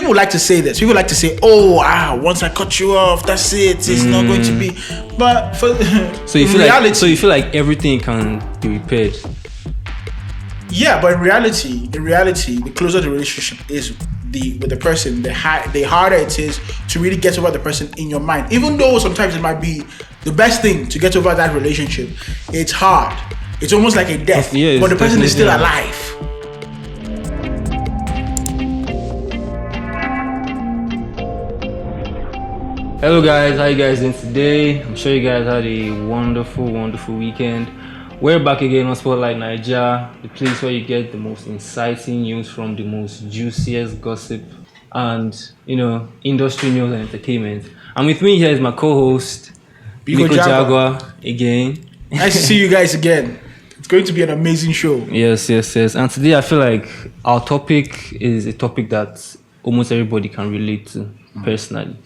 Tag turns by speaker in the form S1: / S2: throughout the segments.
S1: people like to say this. People like to say, once I cut you off, that's it. It's not going to be. But for
S2: so you feel reality, you feel like everything can be repaired.
S1: Yeah, but in reality, the closer the relationship is with the person, the harder it is to really get over the person in your mind. Even though sometimes it might be the best thing to get over that relationship, it's hard. It's almost like a death, but the person is still alive.
S2: Hello guys, how you guys doing today? I'm sure you guys had a wonderful weekend. We're back again on Spotlight Nigeria, the place where you get the most exciting news from the most juiciest gossip and, industry news and entertainment. And with me here is my co-host, Biko Jaguar, again.
S1: Nice to see you guys again. It's going to be an amazing show.
S2: Yes. And today I feel like our topic is a topic that almost everybody can relate to personally.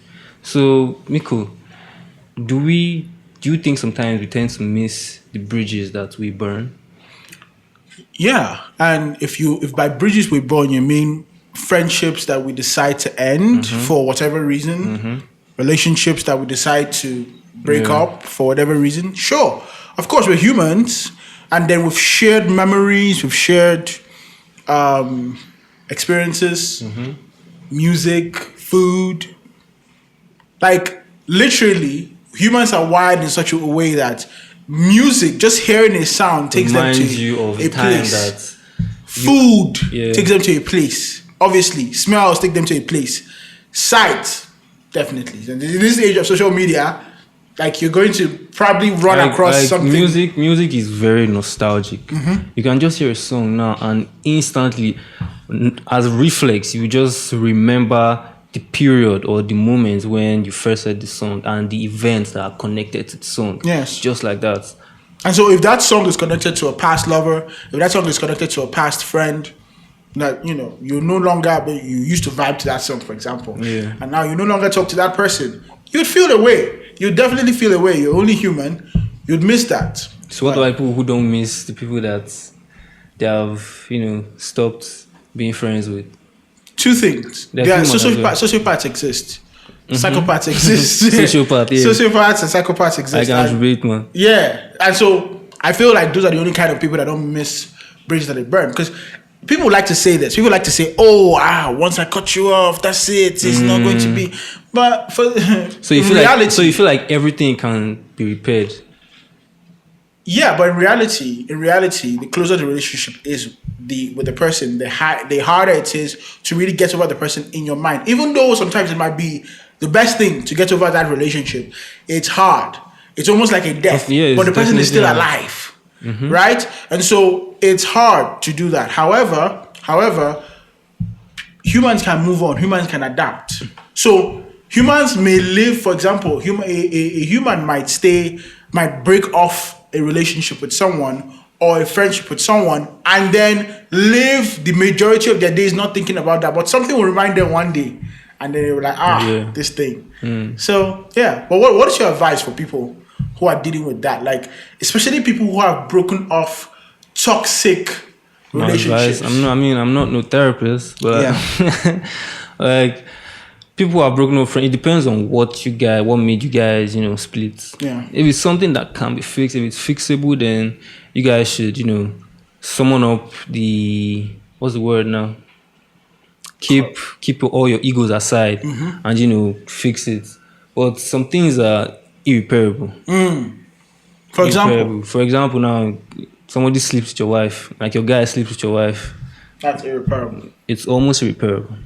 S2: So, Miko, do you think sometimes we tend to miss the bridges that we burn?
S1: Yeah, and if by bridges we burn, you mean friendships that we decide to end for whatever reason, relationships that we decide to break up for whatever reason? Sure, of course, we're humans, and then we've shared memories, we've shared experiences, music, food. Like, literally, humans are wired in such a way that music, just hearing a sound, takes them to a place. Food takes them to a place. Obviously, smells take them to a place. Sight, definitely. In this age of social media, like, you're going to probably run across something.
S2: Music is very nostalgic. You can just hear a song now and instantly, as a reflex, you just remember the period or the moments when you first heard the song and the events that are connected to the song.
S1: Yes.
S2: Just like that.
S1: And so if that song is connected to a past lover, if that song is connected to a past friend, that, you're no longer, but you used to vibe to that song, for example. Yeah. And now you no longer talk to that person, you'd feel a way. You'd definitely feel a way. You're only human. You'd miss that.
S2: So what about people who don't miss the people that they have, stopped being friends with?
S1: Two things. Sociopaths exist. Psychopaths exist. Sociopaths and psychopaths exist.
S2: I can relate, man.
S1: Yeah. And so I feel like those are the only kind of people that don't miss bridges that they burn. Because people like to say this. People like to say, once I cut you off, that's it. It's not going to be. But
S2: so you feel like everything can be repaired.
S1: Yeah, but in reality, the closer the relationship is with the person, the harder it is to really get over the person in your mind. Even though sometimes it might be the best thing to get over that relationship, it's hard. It's almost like a death, but the person is still alive, right? And so it's hard to do that. However, humans can move on. Humans can adapt. So humans may live, for example, a human might break off a relationship with someone or a friendship with someone and then live the majority of their days not thinking about that, but something will remind them one day and then they were like, this thing. So but what is your advice for people who are dealing with that, like especially people who have broken off toxic relationships?
S2: I'm not no therapist, but like, people are broken up. It depends on what made you guys, split. Yeah. If it's something that can be fixed, if it's fixable, then you guys should, summon up what's the word now? Keep all your egos aside and fix it. But some things are irreparable.
S1: For
S2: example, now somebody sleeps with your wife, like your guy sleeps with your wife.
S1: That's irreparable.
S2: It's almost irreparable.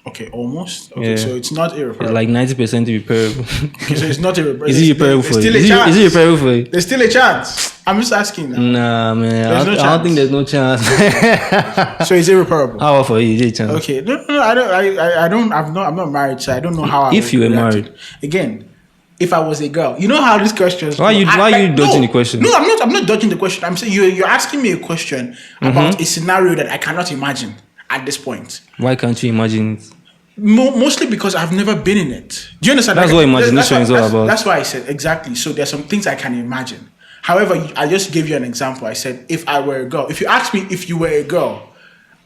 S1: Okay, almost. Okay, so it's not irreparable.
S2: It's like 90% irreparable.
S1: Okay, so it's not irreparable.
S2: Is it irreparable for you?
S1: Is
S2: it irreparable for you?
S1: There's still a chance. I'm just asking now.
S2: Nah, man. I don't think there's no chance.
S1: So it's irreparable.
S2: How for you? Is it a chance?
S1: Okay, no, I don't. I'm not married, so I don't know how.
S2: If you were married,
S1: again, if I was a girl, you know how these questions.
S2: Why are you dodging the question?
S1: No, I'm not dodging the question. I'm saying you're asking me a question about a scenario that I cannot imagine at this point.
S2: Why can't you imagine it?
S1: Mostly because I've never been in it. Do you understand?
S2: That's what imagination is all about.
S1: That's why I said exactly. So there's some things I can imagine. However, I just gave you an example. I said if I were a girl. If you asked me if you were a girl,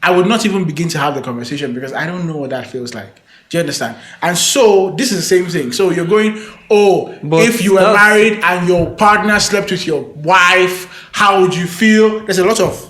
S1: I would not even begin to have the conversation because I don't know what that feels like. Do you understand? And so this is the same thing. So you're going, but if you were married and your partner slept with your wife, how would you feel? There's a lot of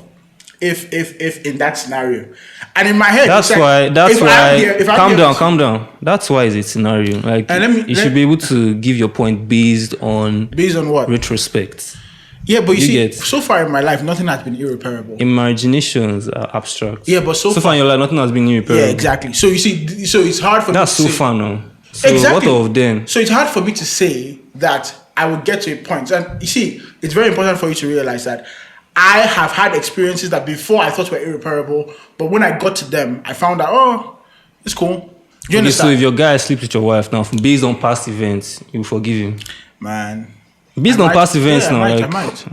S1: if in that scenario. And in my head,
S2: calm down. That's why it's a scenario. Like you should be able to give your point based on
S1: what?
S2: Retrospect.
S1: Yeah, but you see, so far in my life, nothing has been irreparable.
S2: Imaginations are abstract.
S1: Yeah, but so
S2: far in your life, nothing has been irreparable.
S1: Yeah, exactly. So you see, so it's hard for
S2: that's
S1: me to
S2: so far now. So
S1: exactly.
S2: What of them?
S1: So it's hard for me to say that I would get to a point. And you see, it's very important for you to realize that I have had experiences that before I thought were irreparable, but when I got to them, I found out, it's cool. You understand?
S2: So if your guy sleeps with your wife now, based on past events, you forgive him?
S1: Man.
S2: Based on past events now,
S1: I might.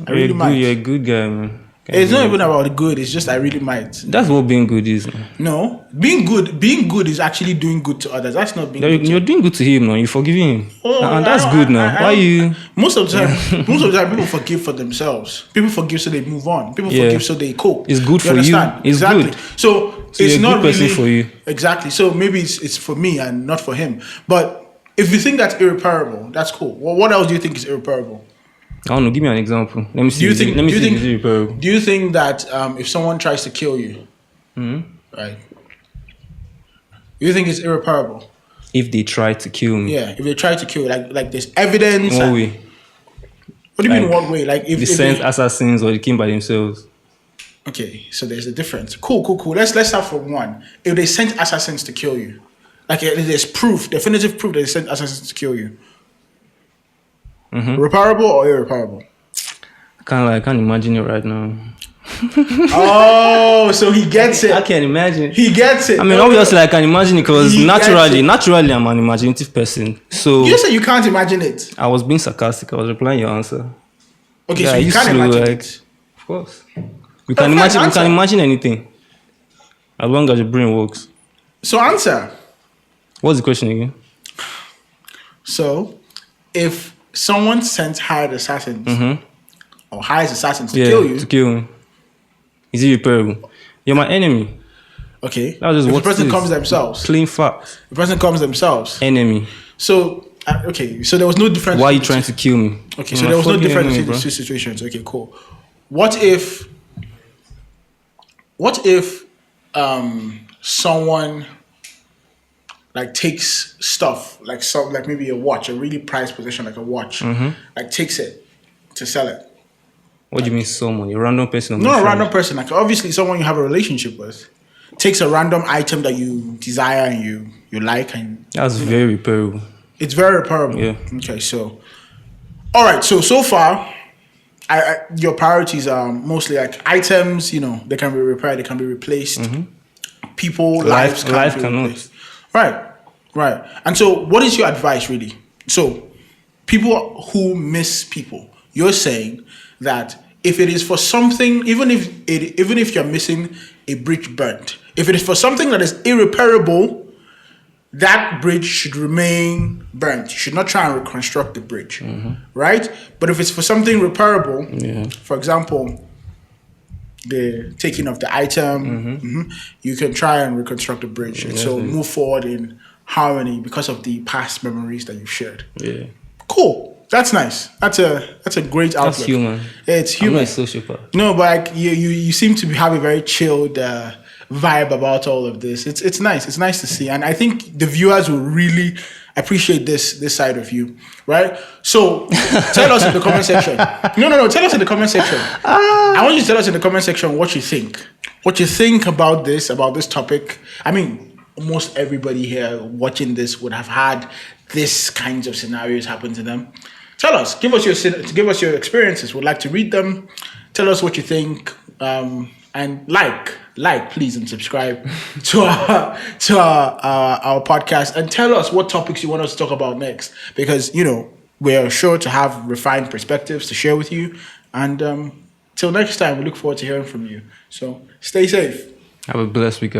S1: I really might.
S2: You're a good guy, man.
S1: It's not even about the good. It's just I really might.
S2: That's what being good is. Man.
S1: No, being good is actually doing good to others. That's not being good.
S2: You're doing good to him now. You're forgiving him, and that's good now. Why you?
S1: Most of the time, people forgive for themselves. People forgive so they move on. People forgive so they cope.
S2: It's good for you. It's
S1: exactly.
S2: Good.
S1: So it's not really
S2: for you.
S1: Exactly. So maybe it's for me and not for him. But if you think that's irreparable, that's cool. Well, what else do you think is irreparable?
S2: I don't know. Give me an example. Let me see.
S1: Do you think
S2: it's irreparable?
S1: Do you think that if someone tries to kill you, right? Do you think it's irreparable?
S2: If they try to kill me.
S1: Yeah, if they try to kill you, like there's evidence.
S2: In what way?
S1: What do you mean in what way? Like if
S2: they sent assassins or they came by themselves.
S1: Okay, so there's a difference. Cool. Let's start from one. If they sent assassins to kill you, like there's proof, definitive proof that they sent assassins to kill you. Reparable or irreparable?
S2: I can't imagine it right now.
S1: Oh, so he gets it.
S2: I can't imagine.
S1: He gets it.
S2: I mean, obviously, I can imagine it because naturally, I'm an imaginative person. So
S1: you said you can't imagine it.
S2: I was being sarcastic. I was replying your answer.
S1: Okay, so you can't imagine it.
S2: Of course, we can imagine. We can imagine anything, as long as your brain works.
S1: So answer.
S2: What's the question again?
S1: So, if someone sent hired assassins or hires assassins to kill you.
S2: To kill me. Is it repairable? You're my enemy.
S1: Okay.
S2: That was just
S1: the person comes themselves.
S2: Clean facts.
S1: The person comes themselves.
S2: Enemy.
S1: So, so there was no difference.
S2: Why are you trying to kill me?
S1: Okay, so there was no difference between the two situations. Okay, cool. What if someone like takes stuff like maybe a watch, a really prized possession like a watch, like takes it to sell it?
S2: What do you mean someone? A random person?
S1: No, a random person. Like obviously someone you have a relationship with takes a random item that you desire and you like, and
S2: that's very repairable.
S1: It's very repairable.
S2: Yeah.
S1: Okay, so all right. So far, your priorities are mostly like items. You know, they can be repaired, they can be replaced. People, lives can't be replaced. Right. And so, what is your advice, really? So, people who miss people, you're saying that if it is for something, even if you're missing a bridge burnt, if it is for something that is irreparable, that bridge should remain burnt. You should not try and reconstruct the bridge, right? But if it's for something repairable, for example, the taking of the item, you can try and reconstruct the bridge, and so move forward in harmony because of the past memories that you've shared.
S2: Yeah.
S1: Cool. That's nice. That's a great outlook.
S2: That's human.
S1: Yeah, it's human.
S2: I'm not a sociopath.
S1: No, but like you seem to have a very chilled vibe about all of this. It's nice. It's nice to see, and I think the viewers will really appreciate this side of you, right? So tell us in the comment section. No. Tell us in the comment section. I want you to tell us in the comment section what you think. What you think about this topic. I mean, almost everybody here watching this would have had this kinds of scenarios happen to them. Tell us. Give us your experiences. We'd like to read them. Tell us what you think. And like, please, and subscribe to our podcast, and tell us what topics you want us to talk about next, because we're sure to have refined perspectives to share with you. And till next time, we look forward to hearing from you. So stay safe.
S2: Have a blessed week.